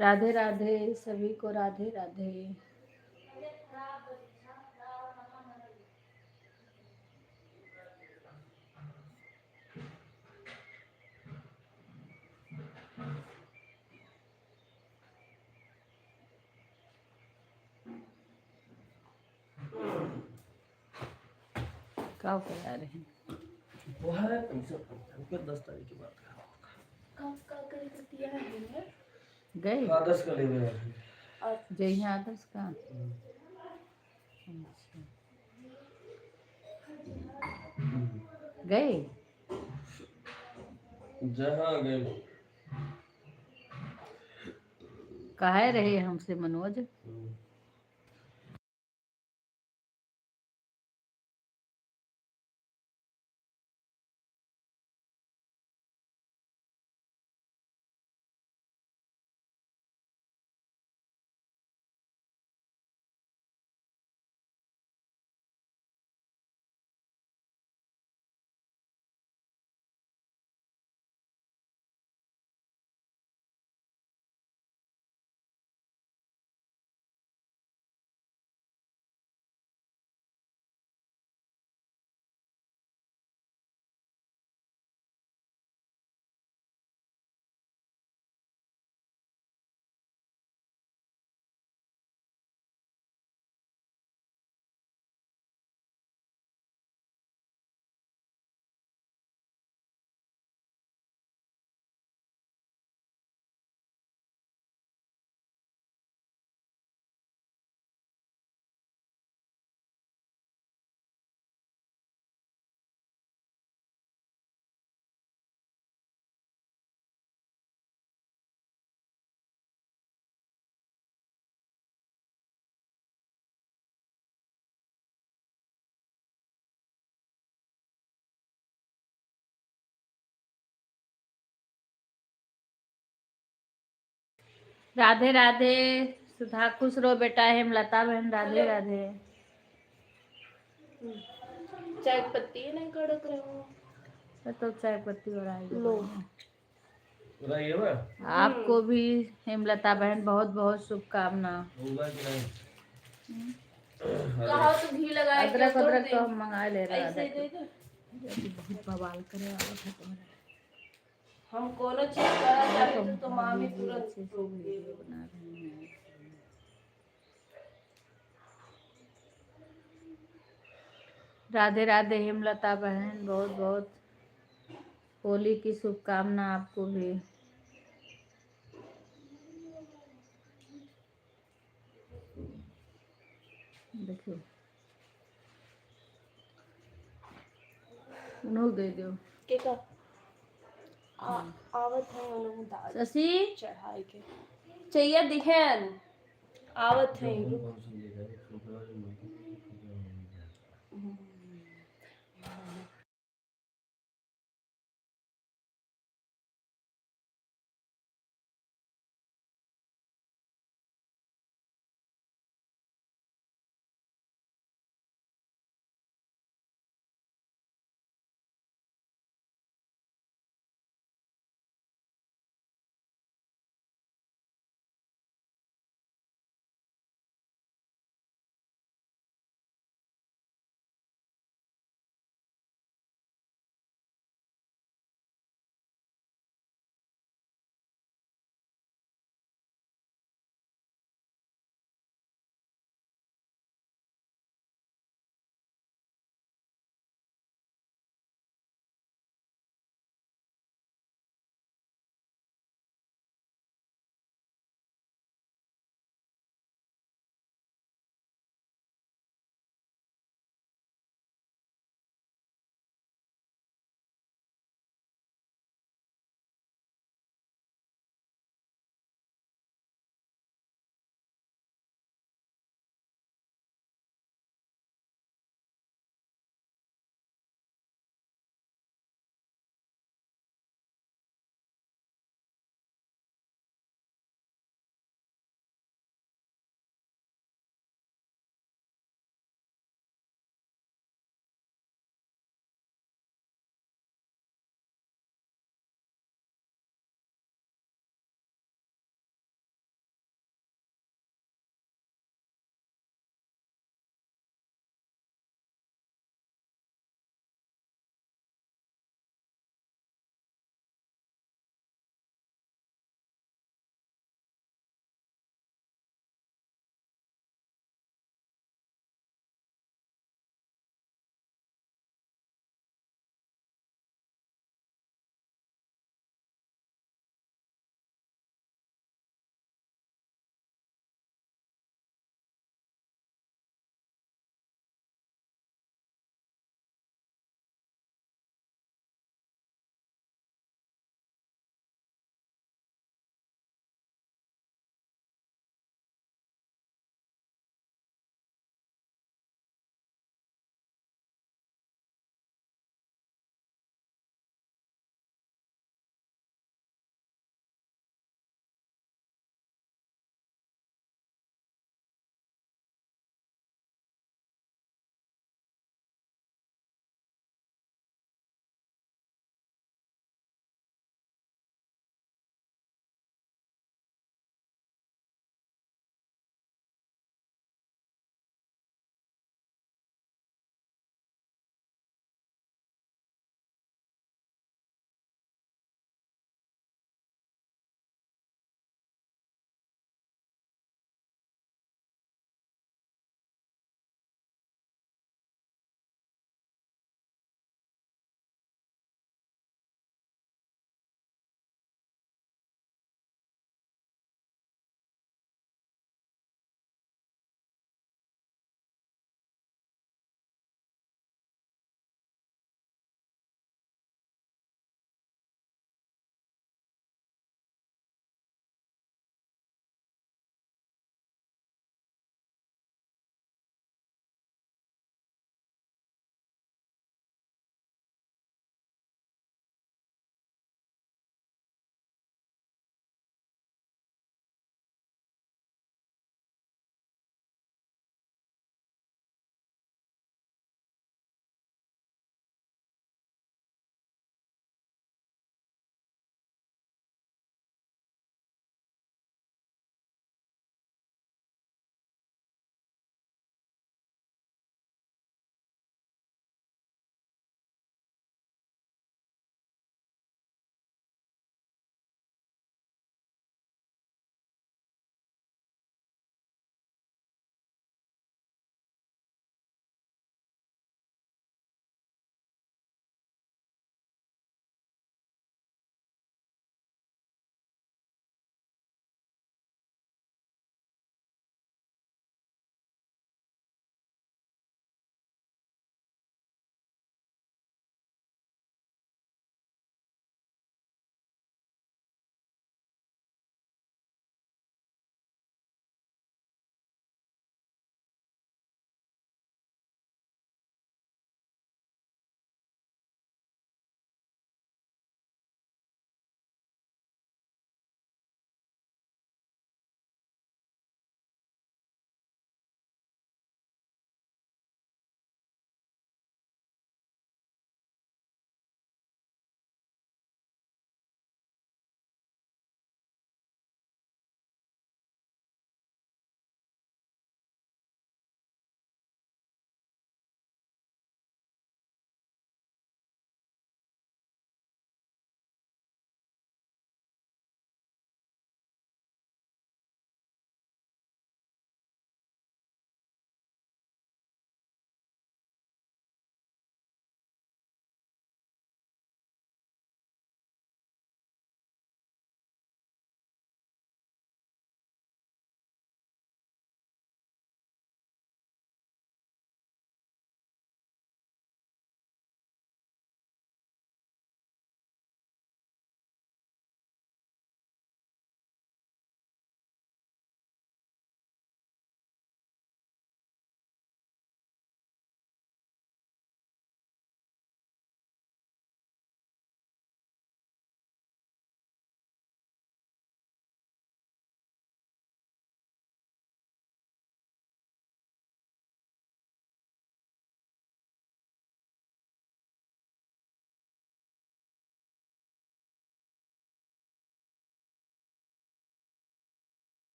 राधे राधे सभी को, राधे राधे। क्या करा रहे हैं? वो है पैसा हमको 10 तारीख के बाद कब का कर दिया है? गए आदर्श का ले गए जय आदर्श का। अच्छा गए जहाँ गए कहे रहे हमसे मनोज। राधे राधे सुधा, खुश रहो बेटा। हेमलता बहन राधे राधे। चाय पत्ती नहीं कड़क रहो तो चाय पत्ती बढ़ाएगी लो। आपको भी हेमलता बहन बहुत बहुत शुभकामना। कहा तो घी लगाए अदरक अदरक तो हम मंगा ले रहे ऐसे हैं। दे दो। बहुत बवाल करे हम कोनो चीज करा जाए तो मामी वीडियो तुरंत अच्छे से वीडियो बना रहे हैं। राधे राधे हेमलता बहन, बहुत बहुत होली की शुभकामना आपको भी। देखियो उन्हों दे दो के का आवत है उन्होंने दाल शशि चढ़ाई के चाहिए दिखेन आवत है।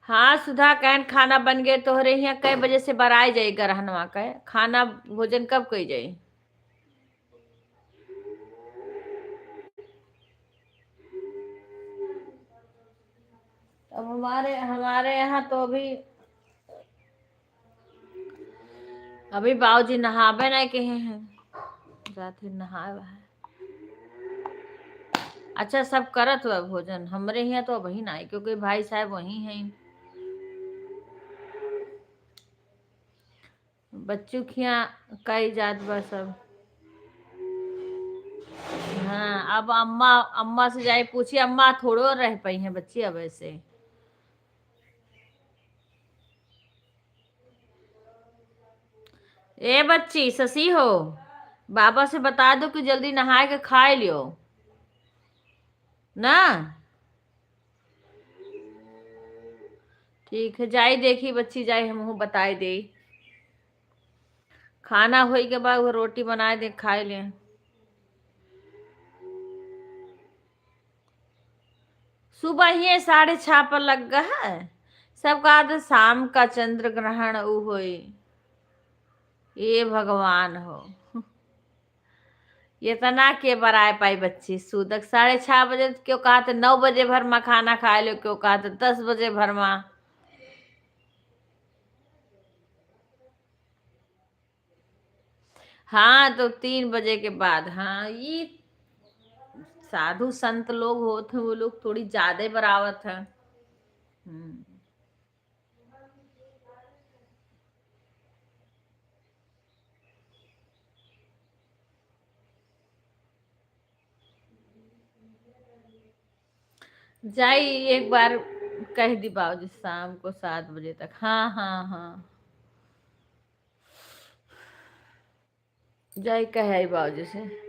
हाँ सुधा कहन खाना बन गए तोहरे यहाँ कई बजे से बराई जाई गरहनवा के खाना भोजन कब कई जाई। अब हमारे हमारे यहाँ तो अभी बाबूजी नहावे नहीं कहे हैं, जाते नहाए वहाए। अच्छा सब करत हुआ भोजन, हमरे यहाँ तो वही ना है क्योंकि भाई साहब वही हैं। बच्चों खिया कई जात बा सब। हाँ अब अम्मा अम्मा से जाए पूछी, अम्मा थोड़ो रह पाई हैं बच्ची अब ऐसे। ए बच्ची ससी हो, बाबा से बता दो कि जल्दी नहाए के खाए लियो ना। ठीक है जाई देखी बच्ची जाई हमहू बताए दे। खाना होई के बाद वो रोटी बनाए दे खाए ले। सुबह ही 6:30 पर लग गया है। सब कहा था शाम का चंद्र ग्रहण ऊ होई। ये भगवान हो, ये तना के बराए पाई बच्ची सूदक 6:30 बजे क्यों कहा था 9 बजे भर में खाना खाए लो, क्यों कहा था 10 बजे भर में। हाँ तो 3 बजे के बाद। हाँ ये साधु संत लोग होते हैं वो लोग थोड़ी ज्यादा बरावत है। जाई एक बार कह दी बाबूजी शाम को 7 बजे तक। हाँ हाँ हाँ जाई कहे बाबूजी से।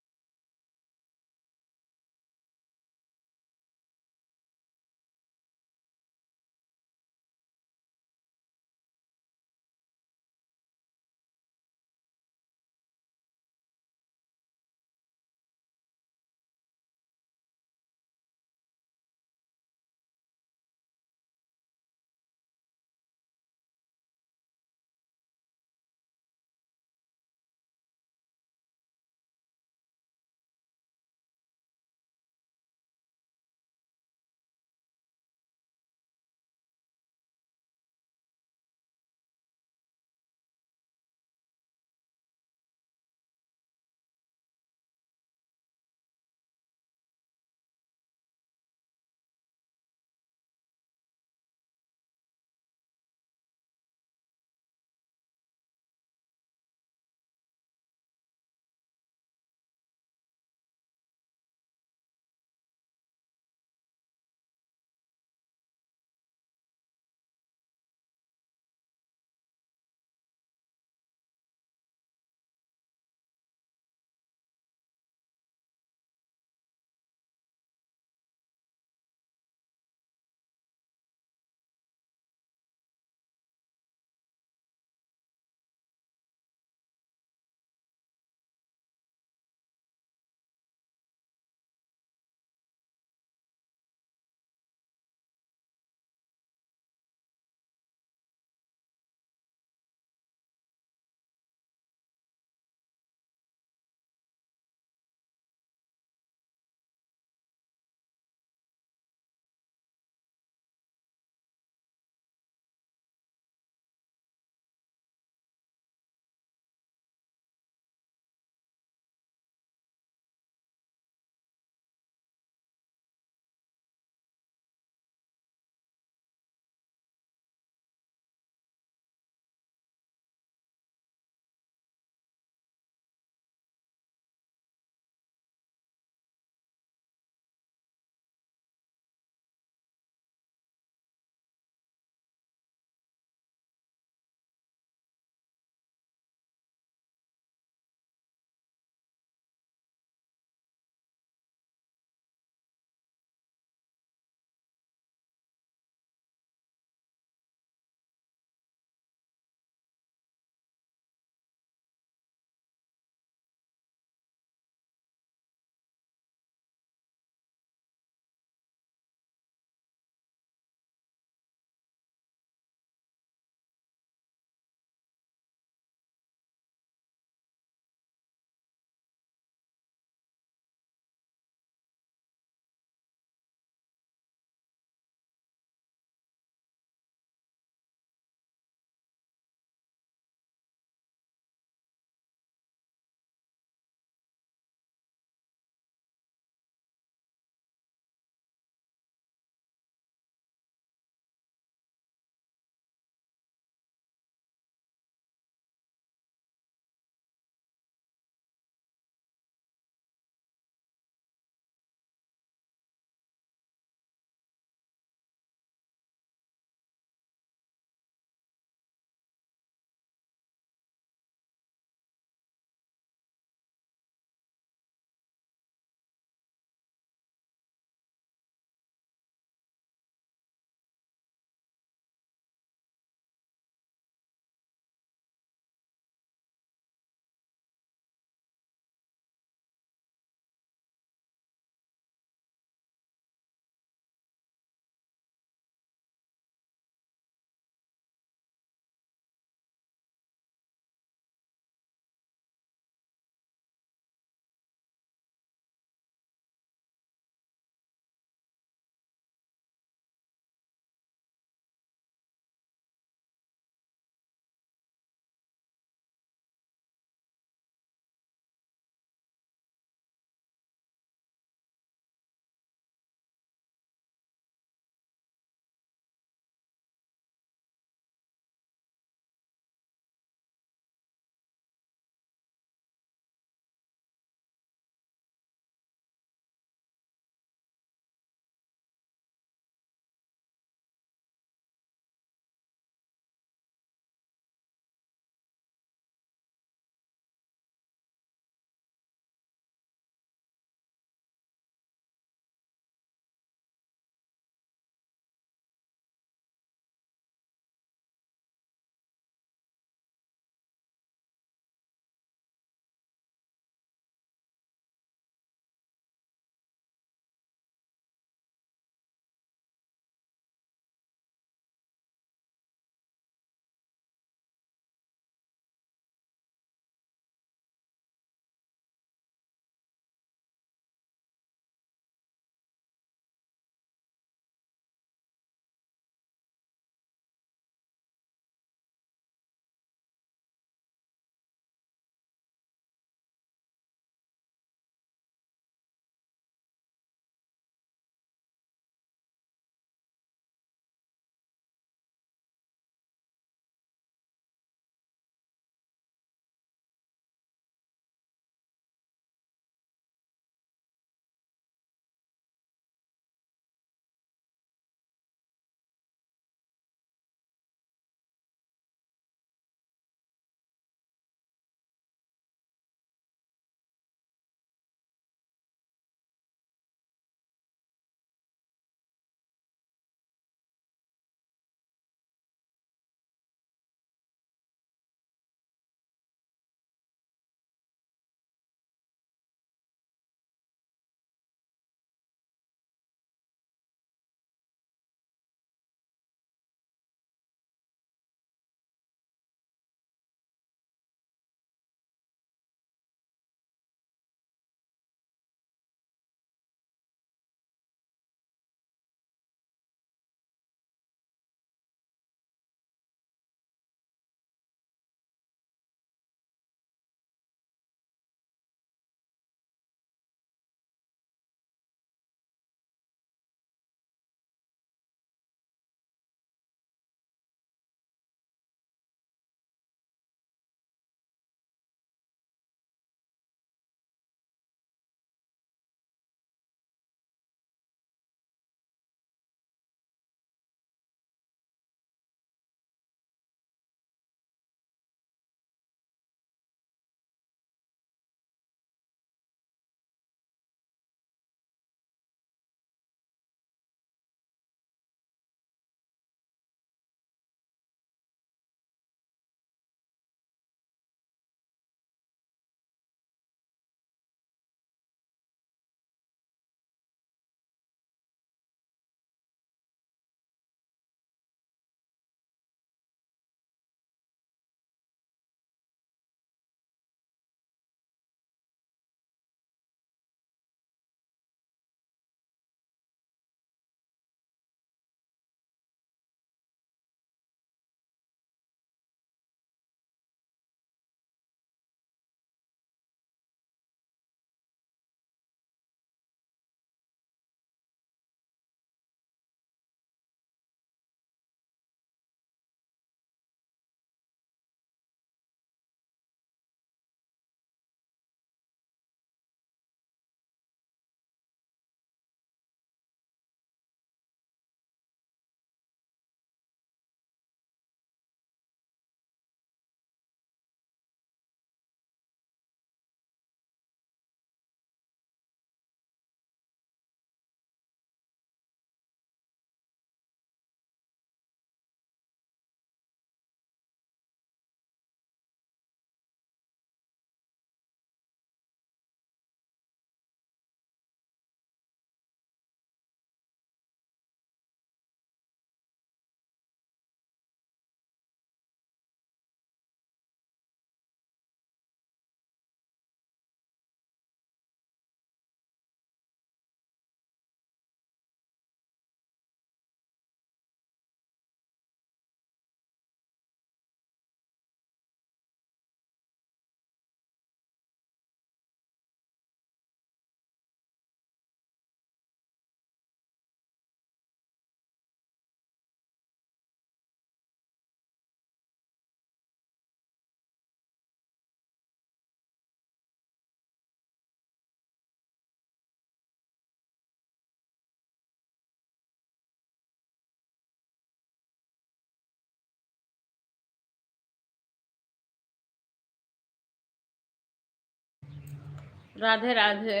राधे राधे।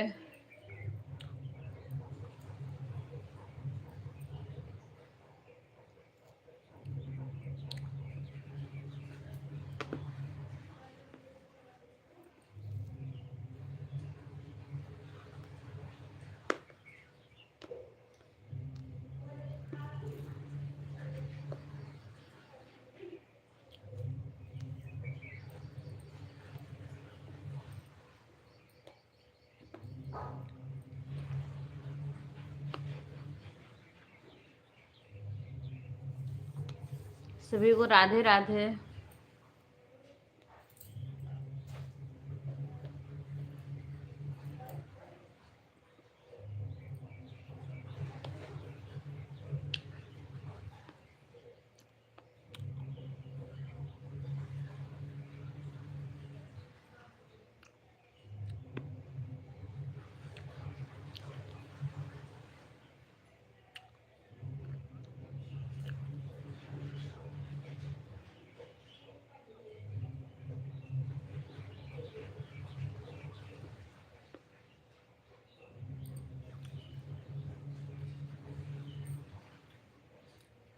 सभी को राधे राधे।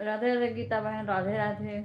राधे राधे गीता बहन, राधे राधे।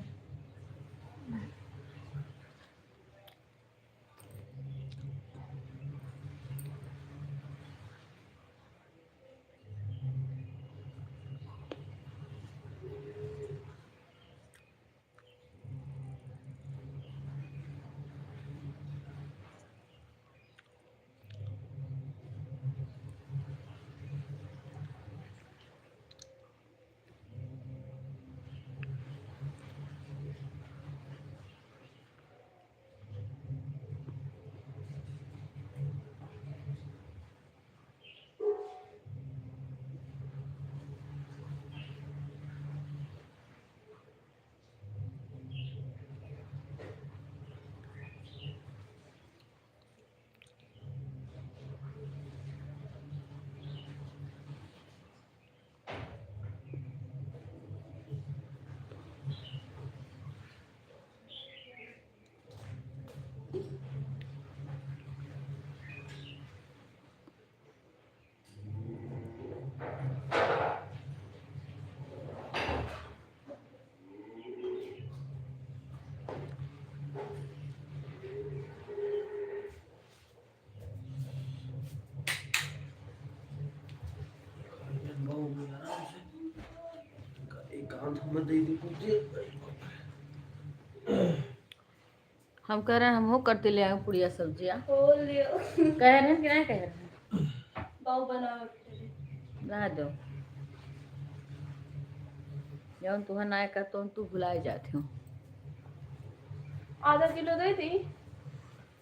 एक हाथ में दे दी पूछे। हम कह रहे हैं हम हो करते ले आए पुड़िया सब्जियां। खोल लियो। कह रहे हैं कि नहीं कह रहे हैं? बाऊ बनाओ। ला दो। जब तुहर ना का तो तू भुलाई जाती हूँ। आधा किलो दे दी।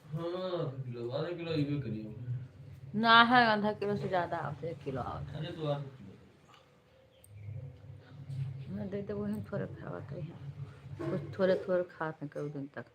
हाँ आधा किलो ये करिए। ना है आधा किलो से ज्यादा आवते 1 किलो आवता। अरे तो आधा किलो मैं दे तो वही थोड़े खाते हैं, कुछ थोड़े थोड़े खाते हैं कई दिन तक।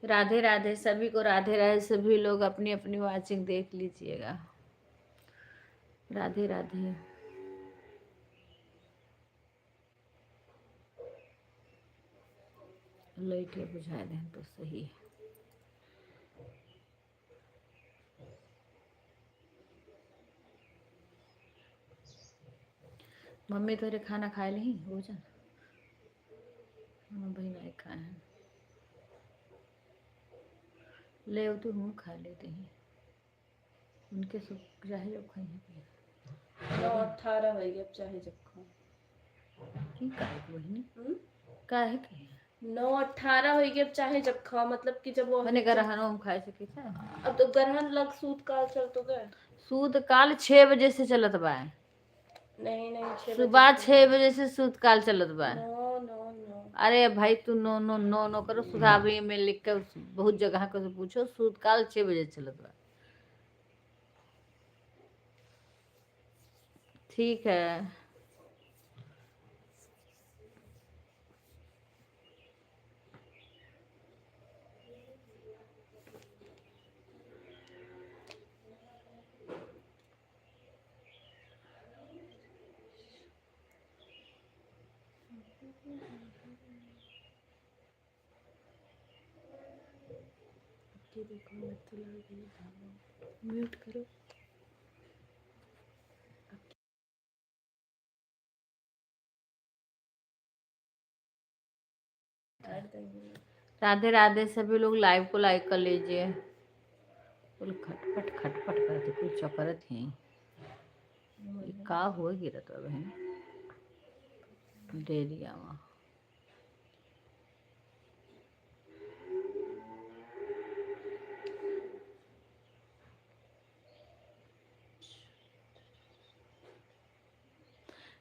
राधे राधे सभी को, राधे राधे सभी लोग अपनी अपनी वाचिंग देख लीजिएगा। राधे राधे। लाइटें बुझा दें तो सही है। मम्मी तोरे खाना खाए नहीं भोजन? हम भाई नहीं खाए हैं। ले आओ तो हम खा लेते हैं, उनके सब चाहे जब खाई हैं 9:18 हो गए, अब चाहे जब खाओ। की काहे के बहिनी हम्म? काहे के 9:18 हो गए, अब चाहे जब खाओ, मतलब कि जब वो मने गरहनो हम खाए सके था। अब तो ग्रहण लग सूत काल चल तो गए। सूद काल 6 बजे से चलत बा। नहीं नहीं, 6 सुबह बजे 6 बजे से सूद काल चलत बा। No no no. अरे भाई तू नो नो नो नो करो, सुधावी में लिख कर बहुत जगह को से पूछो, सूद काल 6 बजे चलत बा। ठीक है। ये देखो मिथिला की धावा। म्यूट करो। ऐड देंगे। राधे राधे सभी लोग लाइव को लाइक कर लीजिए। बोल खटपट खटपट करते कुछ चकरत ही ये का हो गिरत बा बहन डेरिया में।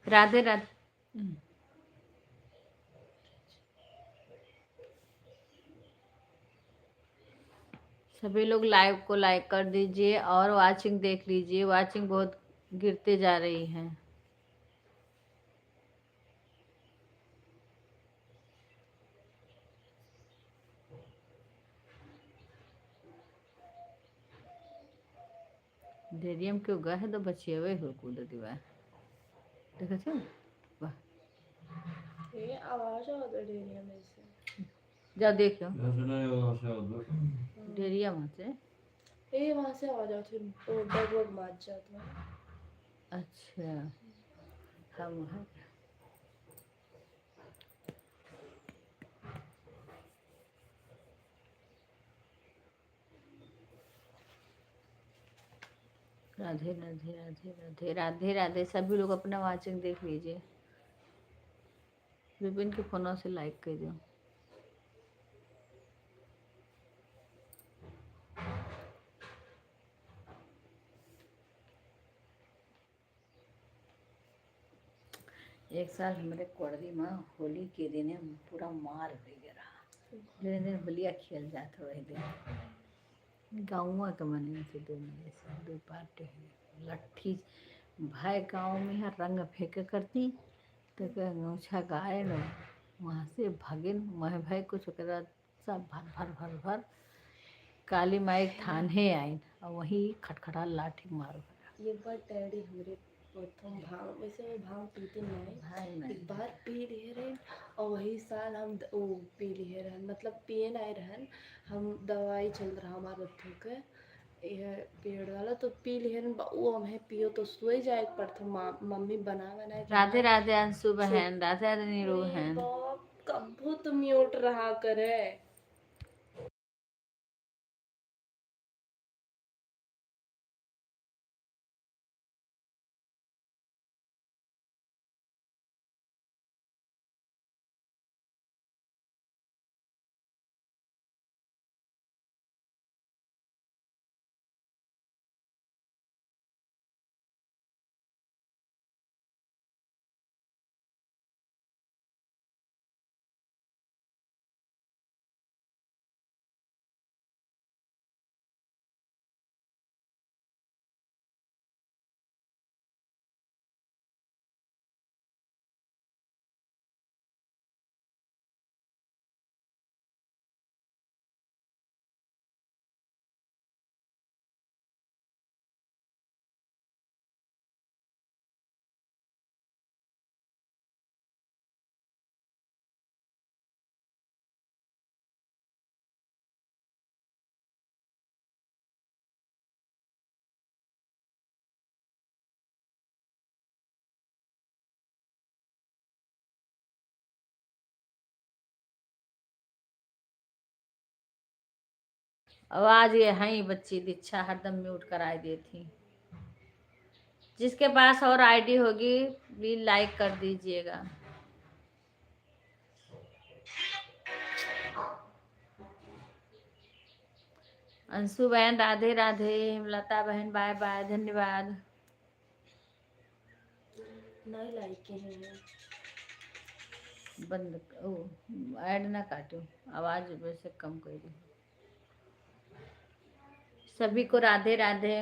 राधे राधे। सभी लोग लाइव को लाइक कर दीजिए और वाचिंग देख लीजिए। वाचिंग बहुत गिरते जा रही है। डेरियम क्यों गए है तो बचिए हुए हो कूद दिवा देखा थे वाह। ये आवाज आ रही है मेरे से। जा देख लो डेरिया वहाँ से। ये वहां से आवाज आती है, वो डग वग मार जाता है। अच्छा हम वहाँ राधे राधे राधे राधे राधे राधे सभी लोग अपना वाचिंग देख लीजिए। विपिन के फोनों से लाइक कर दो। एक साल हमारे कोड़री में होली के दिन पूरा मार हो गया। दिन दिन होलिया खेल जाते वही दिन गाँव के मने से दो पार्टी लट्ठी भाई गाँव में यहाँ रंग फेंक करती तो गौछा गाय न वहाँ से भागिन वह भाई कुछ करा सब भर भर भर भर काली माई थाने आइन और वही खटखटा लाठी मारो। ये बार डैडी हमरे प्रथम भांग, वैसे वो भांग पीते नहीं, एक बार पी लिए रहे और वही साल हम वो पी लिए रहन, मतलब पिए नहीं रहन हम, दवाई चल रहा हमारे बच्चों के ये पेड़ वाला, तो पी लिए रहन वो हमें पियो तो सोई जाए प्रथम मम्मी बना बनाए। राधे राधे अंशु बहन, राधे राधे नीरू बहन। कब तो म्यूट रहा करे। आवाज ये है ही बच्ची दीक्षा हरदम म्यूट कराई दी थी। जिसके पास और आईडी होगी प्लीज लाइक कर दीजिएगा। अंशु बहन राधे राधे, लता बहन बाय बाय, धन्यवाद। नहीं लाइक के हैं। बंद ओ ऐड ना काटो, आवाज वैसे कम कर दो। सभी को राधे राधे,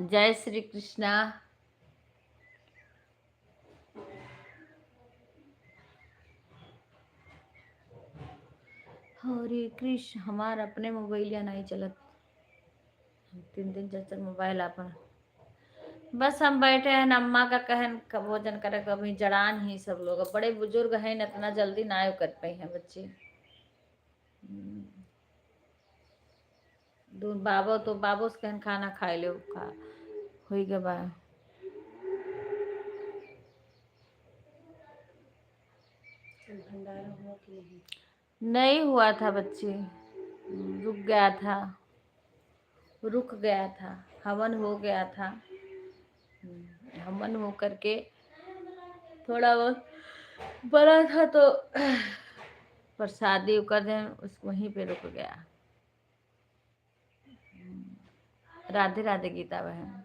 जय श्री कृष्णा। हरे कृष्ण। हमारा अपने मोबाइल या नहीं चलत, 3 दिन 4 मोबाइल अपन। बस हम बैठे हैं, अम्मा का कहन का भोजन करे, कभी जड़ान ही सब लोग। अब बड़े बुजुर्ग हैं, इतना जल्दी ना कर पाई हैं बच्चे। दूर बाबो तो बाबो से कहन खाना खाए लो खा हुई के बाद। भंडारा हुआ कि नहीं? नहीं हुआ था बच्चे, रुक गया था, रुक गया था। हवन हो गया था, हवन हो करके थोड़ा बहुत बड़ा था तो प्रसादी कर दें उस वहीं पे रुक गया। राधे राधे गीता बहन।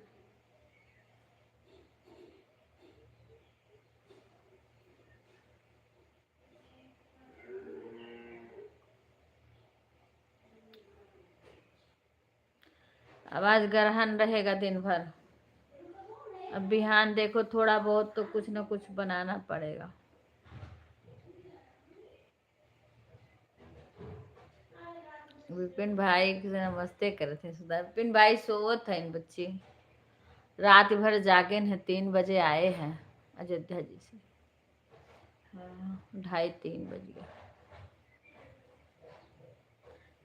आवाज ग्रहण रहेगा दिन भर। अब बिहान देखो थोड़ा बहुत तो कुछ न कुछ बनाना पड़ेगा। विपिन भाई से नमस्ते करे थे सुधा। विपिन भाई सोवत है, बच्ची रात भर जागे हैं, 3 बजे आए हैं अयोध्या जी से। हाँ 2:30-3 बज गया।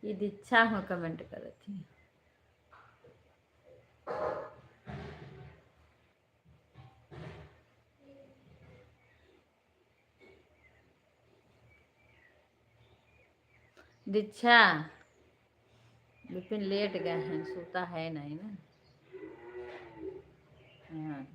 ये दीक्षा में कमेंट करे थी। दीक्षा विपिन लेट गए हैं, सोता है नहीं ना। हाँ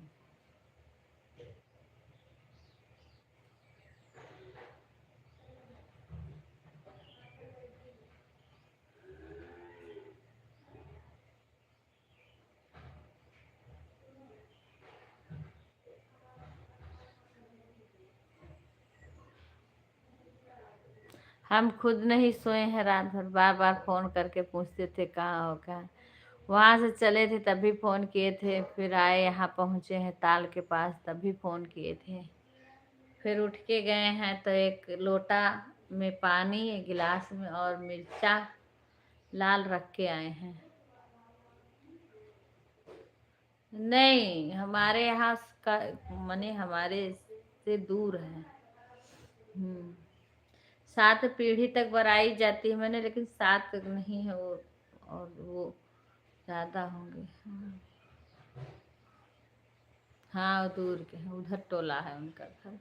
हम खुद नहीं सोए हैं, रात भर बार बार फोन करके पूछते थे कहाँ हो कहाँ। वहाँ से चले थे तभी फोन किए थे, फिर आए यहाँ पहुँचे हैं ताल के पास तभी फोन किए थे। फिर उठ के गए हैं तो एक लोटा में पानी, एक गिलास में और मिर्चा लाल रख के आए हैं। नहीं हमारे यहाँ का मने हमारे से दूर है। 7 पीढ़ी तक बराई जाती है मैंने, लेकिन 7 नहीं है वो, और वो ज्यादा होंगे। हाँ वो दूर के हैं, उधर टोला है उनका घर।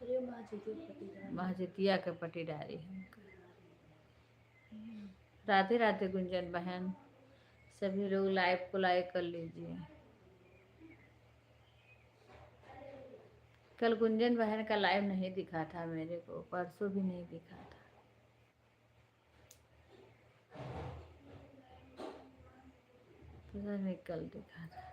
अरे महाजीतिया महजितिया के पटीदारी है उनका। राधे राधे गुंजन बहन, सभी लोग लाइव को लाइक कर लीजिए। कल गुंजन बहन का लाइव नहीं दिखा था मेरे को, परसों भी नहीं दिखा था। पता नहीं कल दिखा था।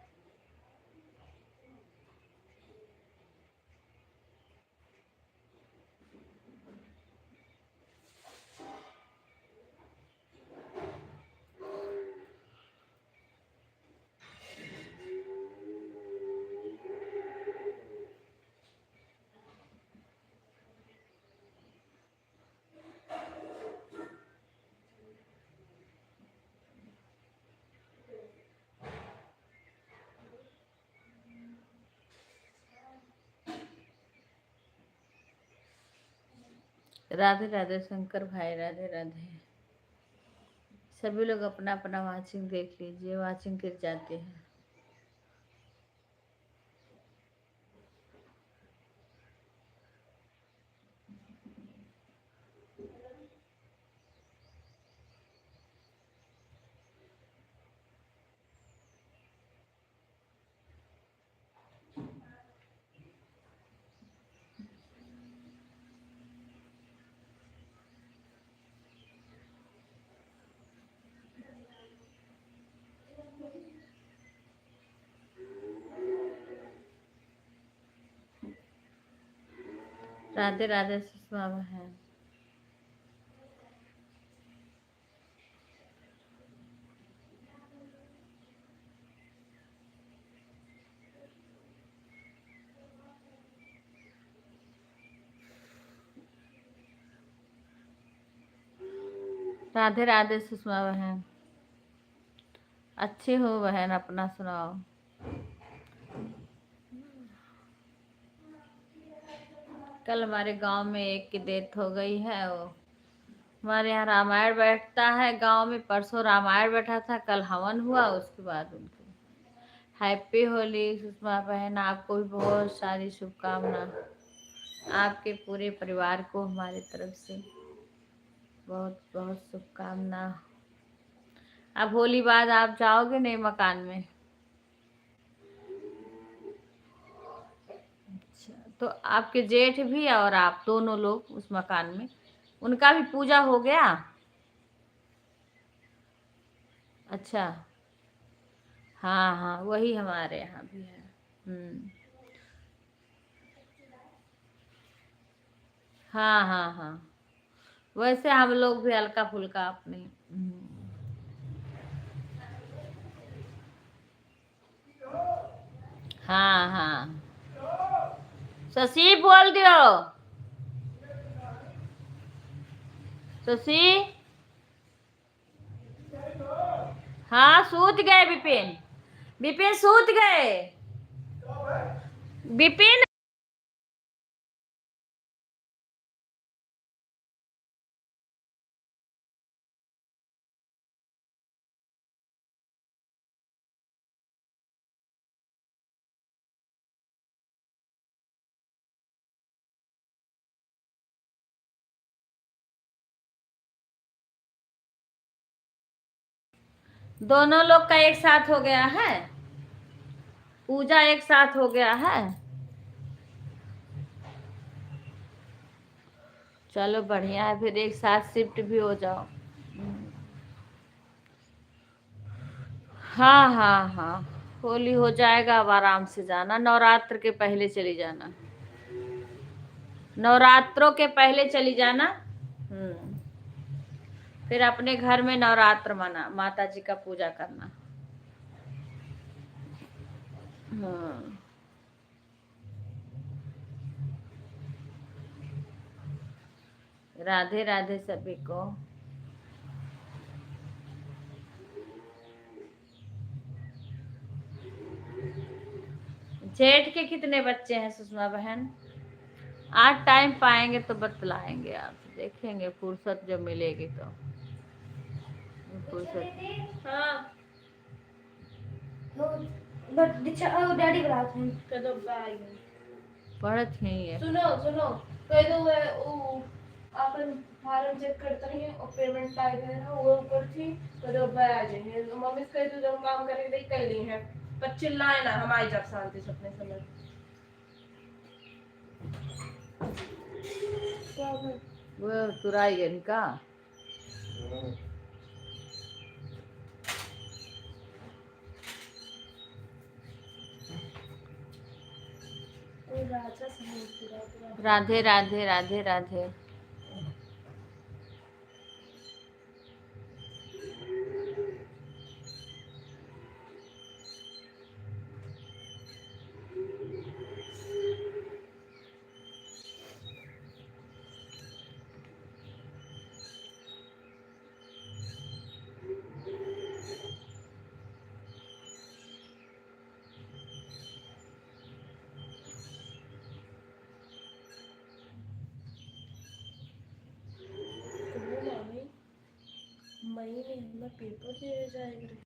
राधे राधे शंकर भाई, राधे राधे। सभी लोग अपना अपना वाचिंग देख लीजिए, वाचिंग गिर जाते हैं। राधे राधे सुषमा बहन। राधे राधे सुषमा बहन। अच्छे हो बहन, अपना सुनाओ। कल हमारे गांव में एक की डेथ हो गई है। वो हमारे यहाँ रामायण बैठता है गांव में। परसों रामायण बैठा था, कल हवन हुआ, उसके बाद उनकी। हैप्पी होली सुषमा बहन, आपको भी बहुत सारी शुभकामना। आपके पूरे परिवार को हमारी तरफ से बहुत बहुत शुभकामना। अब होली बाद आप जाओगे नए मकान में? अच्छा, तो आपके जेठ भी और आप दोनों लोग उस मकान में, उनका भी पूजा हो गया? अच्छा, हाँ हाँ, वही हमारे यहाँ भी है। हाँ हाँ हाँ, वैसे हम लोग भी हल्का फुल्का अपने। हाँ हाँ, शशि बोल दियो। शशि, हाँ सूत गए विपिन। विपिन सूत गए। विपिन, दोनों लोग का एक साथ हो गया है, पूजा एक साथ हो गया है। चलो बढ़िया है, फिर एक साथ शिफ्ट भी हो जाओ। हाँ हाँ हाँ, होली हो जाएगा, अब आराम से जाना। नवरात्र के पहले चली जाना, नवरात्रों के पहले चली जाना। फिर अपने घर में नवरात्र मना, माता जी का पूजा करना। हाँ, राधे राधे सभी को। जेठ के कितने बच्चे हैं सुषमा बहन? आज टाइम पाएंगे तो बतलाएंगे, आप देखेंगे फुर्सत जब मिलेगी तो। फुर्सत, हाँ डैडी बुलाते हैं, कदम पे आएंगे। पढ़त ही है। सुनो सुनो, कह दो है वो अपन फार्म चेक करते रहिए और पेमेंट आए थे ना, वो ऊपर थी, कदम पे आ जाइए। मम्मी से कह दो जब काम करेंगे देख कर ली है, पर चिल्लाए ना, हम आई जब शांति से अपने समय। क्या वो तुराई इनका। राजा समझ राधे राधे राधे राधे। मई में हमें पेपर दिया जाएगा।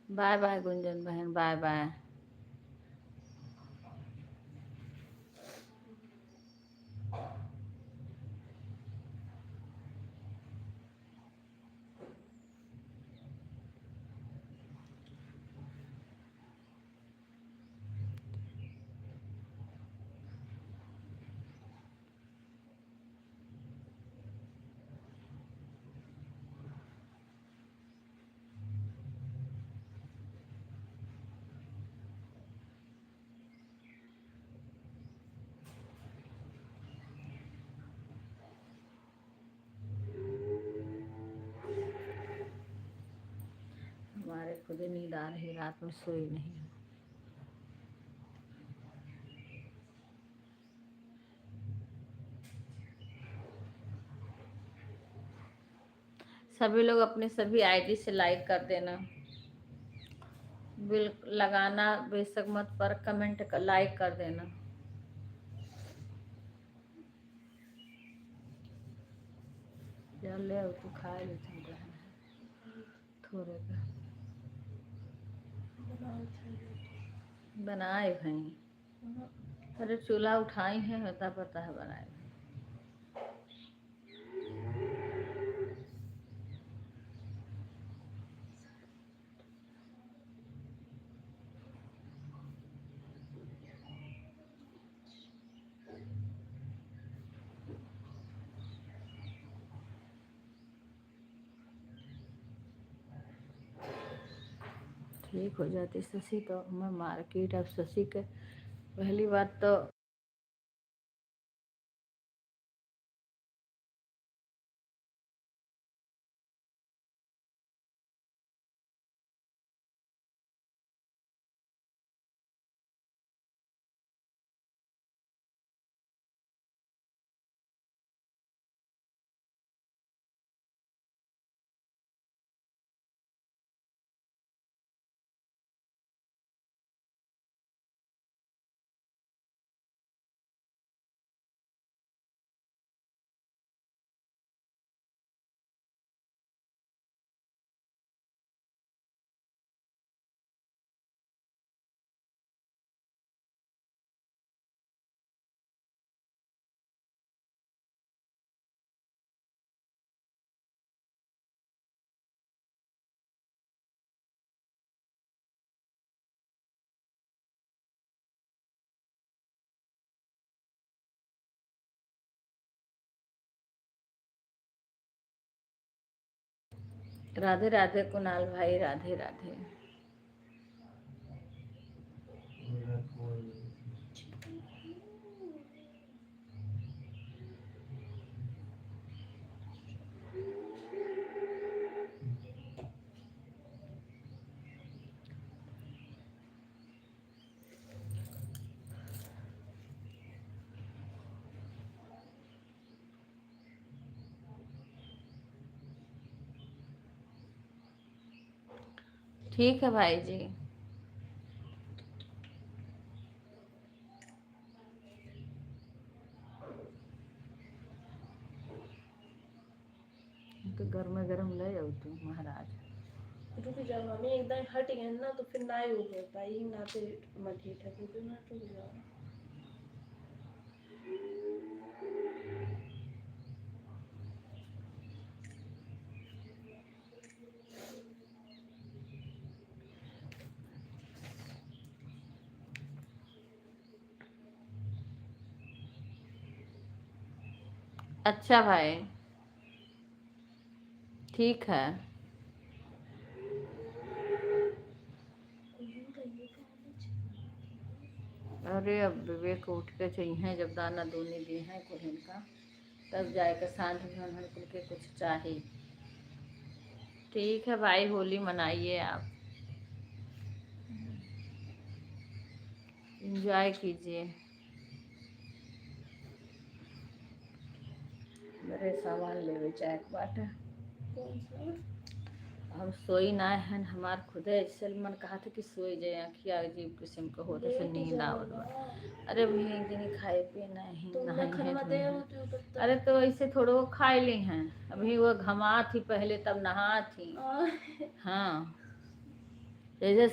बाय बाय गुंजन बहन, बाय बाय। हमारे खुद ही नींद आ रही, रात में सोई नहीं हूँ। सभी लोग अपने सभी आईडी से लाइक कर देना, बिल लगाना बेशक मत, पर कमेंट लाइक कर देना। चल ले तू खा ले थोड़े का बनाए भाई। अरे चूल्हा उठाई है, होता पता है बनाए। ठीक हो जाती शशि तो मैं मार्केट। अब शशि के पहली बात तो राधे राधे कुणाल भाई, राधे राधे। ठीक है भाई जी। तो गर्मा गर्म ले जाओ तू महाराज। रुक जाओ मम्मी, एकदम हट गए ना तो फिर ना हो पाई ना, तो मत ही ठग ना, रुक जाओ। अच्छा भाई, ठीक है। अरे अब विवेक उठ के चाहिए, जब दाना दूनी दी है कुल का, तब जाके शांत भन कुल के कुछ चाहिए। ठीक है भाई, होली मनाइए आप, एंजॉय कीजिए। मेरे सामान ले चाहे बाटे। हम सोई ना है, हमार खुदे ऐसे मन कहा था कि सोई जाए, अखिया अजीब किस्म का होता से नींद आवत बा। अरे भैया दिन खाए पिए नहीं नहाई है। अरे तो ऐसे थोड़ो वो खाए ली हैं, अभी वो घमा थी पहले तब नहा थी। हाँ जैसे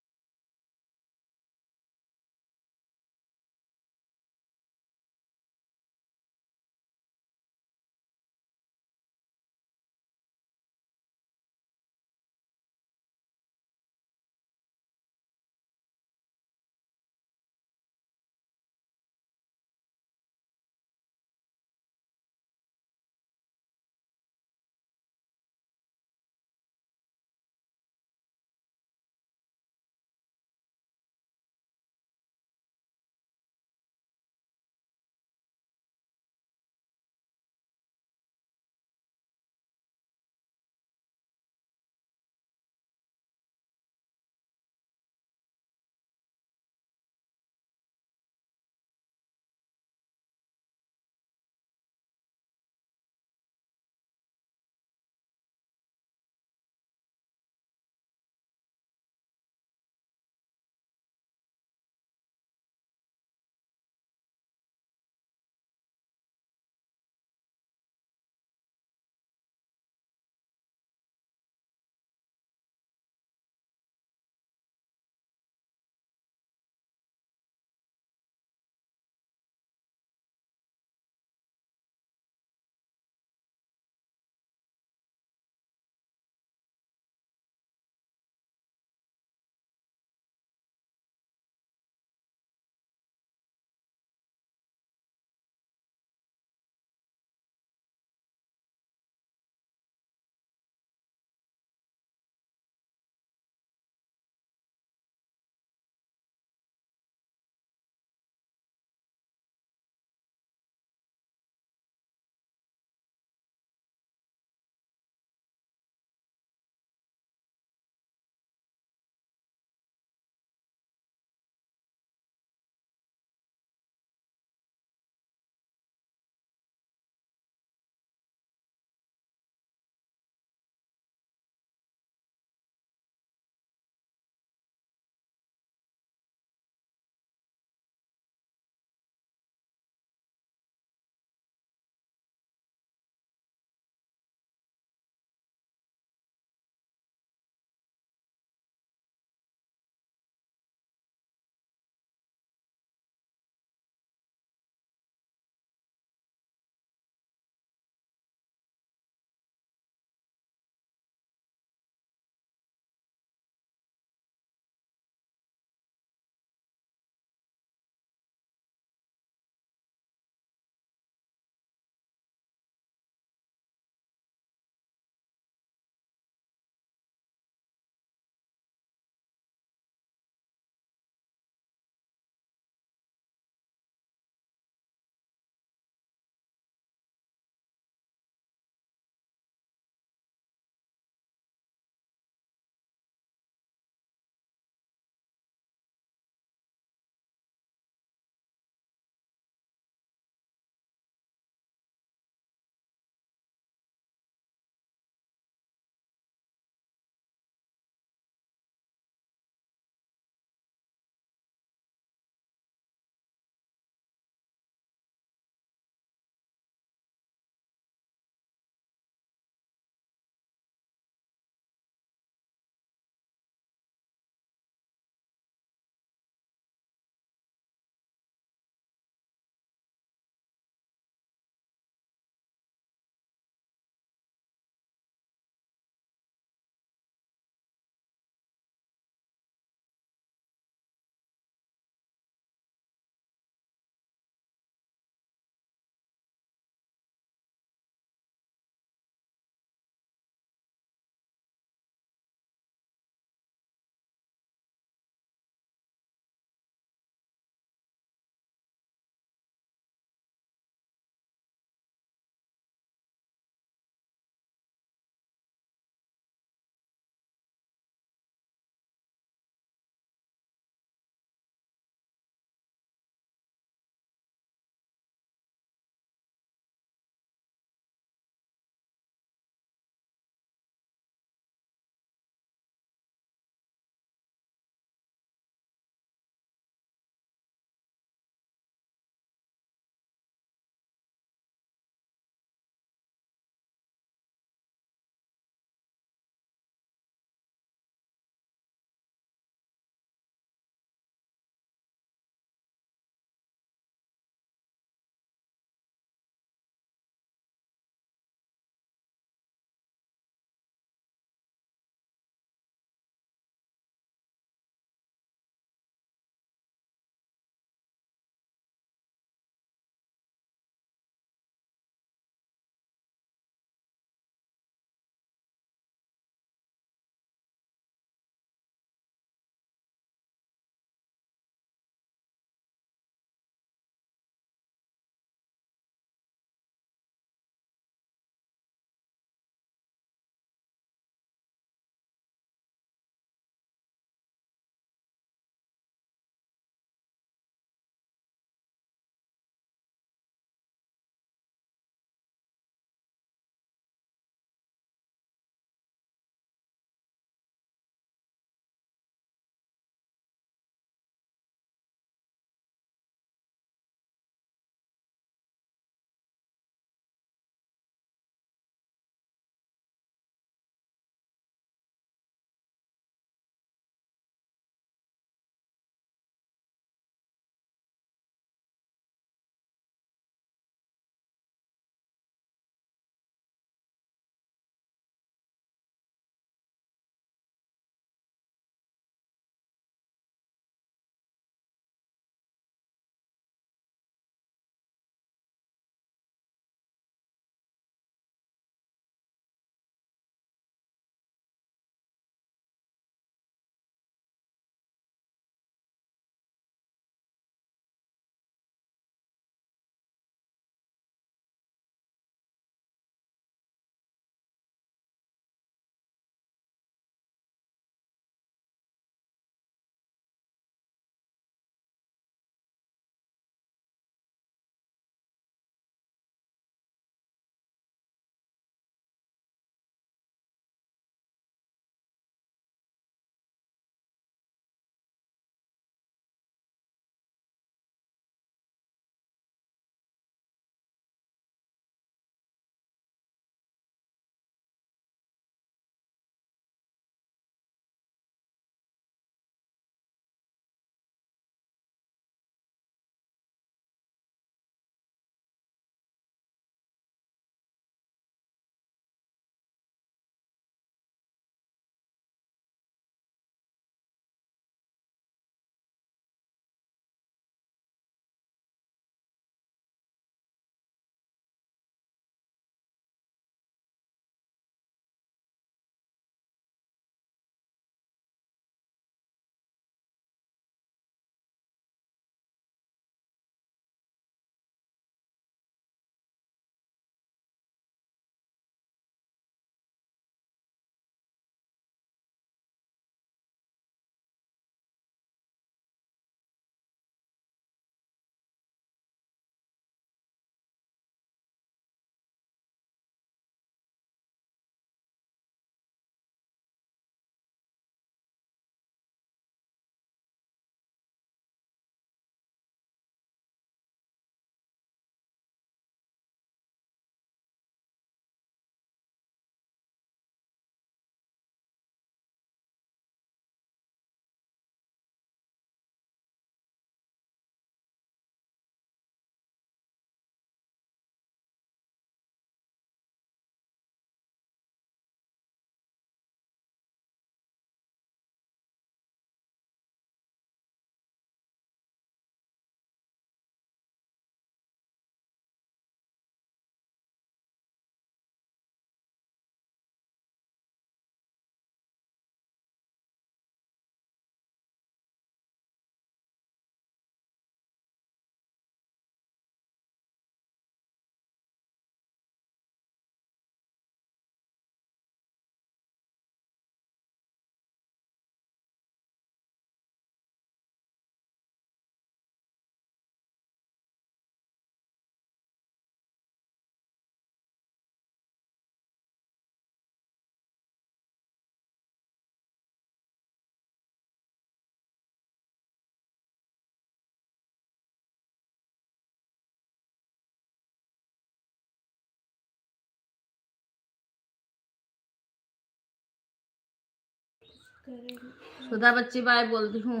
करें। सुधा बच्ची बाय बोलती हूँ।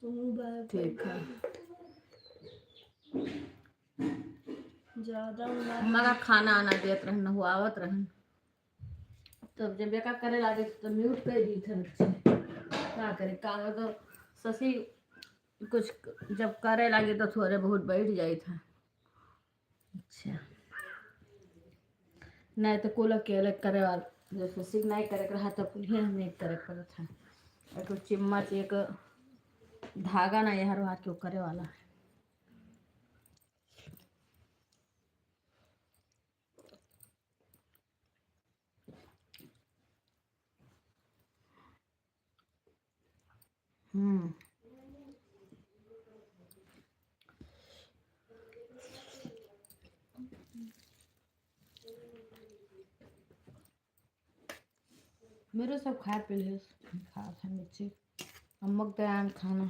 बाय। ठीक है। ज्यादा हमारा खाना आना देत रहन हुआवत रहन तब जब बेका करे लागे तो म्यूट कर दी थे बच्चे क्या करे काम तो ससी कुछ जब करे लागे तो थोड़े बहुत बैठ जाई था। अच्छा नहीं तो कुल अकेले करे वाला जब ससी नहीं करे रहा तो कुल ही हमें करे पड़ा था। एक चम्मच एक धागा ना यार हाथ क्यों करे वाला है। मेरे सब खा पी ले खा था नीचे अम्मक दयान खाना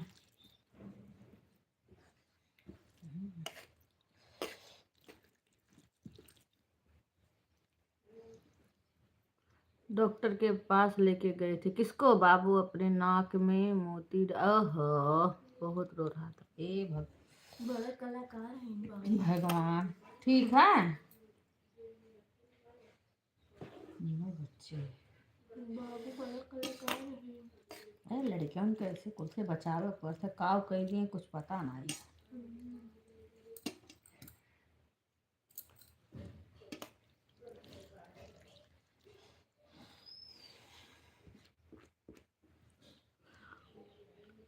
डॉक्टर के पास लेके गए थे किसको बाबू अपने नाक में मोती बहुत रो रहा था। ए बड़ा कलाकार है भगवान ठीक है बच्चे बाबू बड़ा कलाकार है। अरे लड़कियों कैसे कुछ से बचावे पड़ता काव कह दिए कुछ पता नहीं।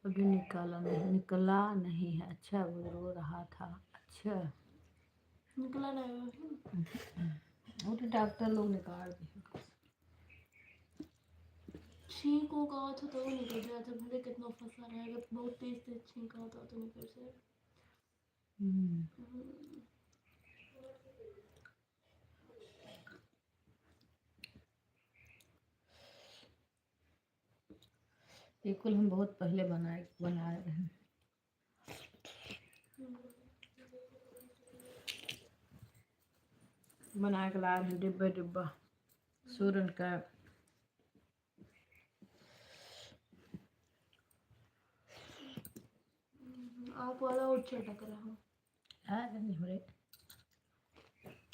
अभी निकला नहीं है। अच्छा वो रो रहा था। अच्छा निकला नहीं वो तो डॉक्टर लोग निकाल दिए। छींक हो गया था तो वो निकल गया था भले कितना फंसा रहेगा बहुत तेज तेज छींक आता तो निकल से। बिल्कुल हम बहुत पहले बनाए रहे बना के लाए हैं डिब्बे डिब्बा सूरन का। आप वाला और चटक रहा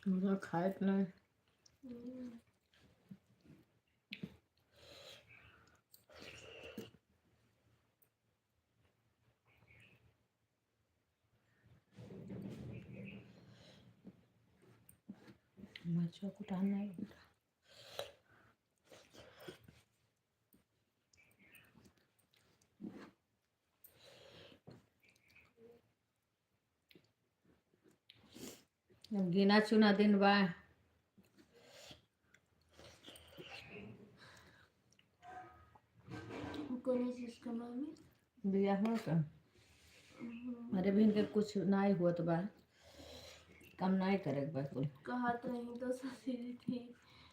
मुझे खाए तो नहीं। मच्छर कुटाना है। जब गिना चुना दिन बा कोई चीज का मामी बिया हो का अरे बहन के कुछ नहीं हुआ तो बा कम नहीं करे बा कुल कहा तो नहीं तो ससी थी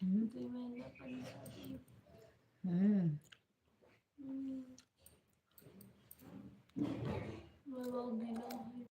2 महीना पंजाबी मैं बहुत गिला हूँ।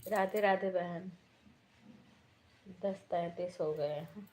राधे राधे बहन, 10:33 हो गए हैं।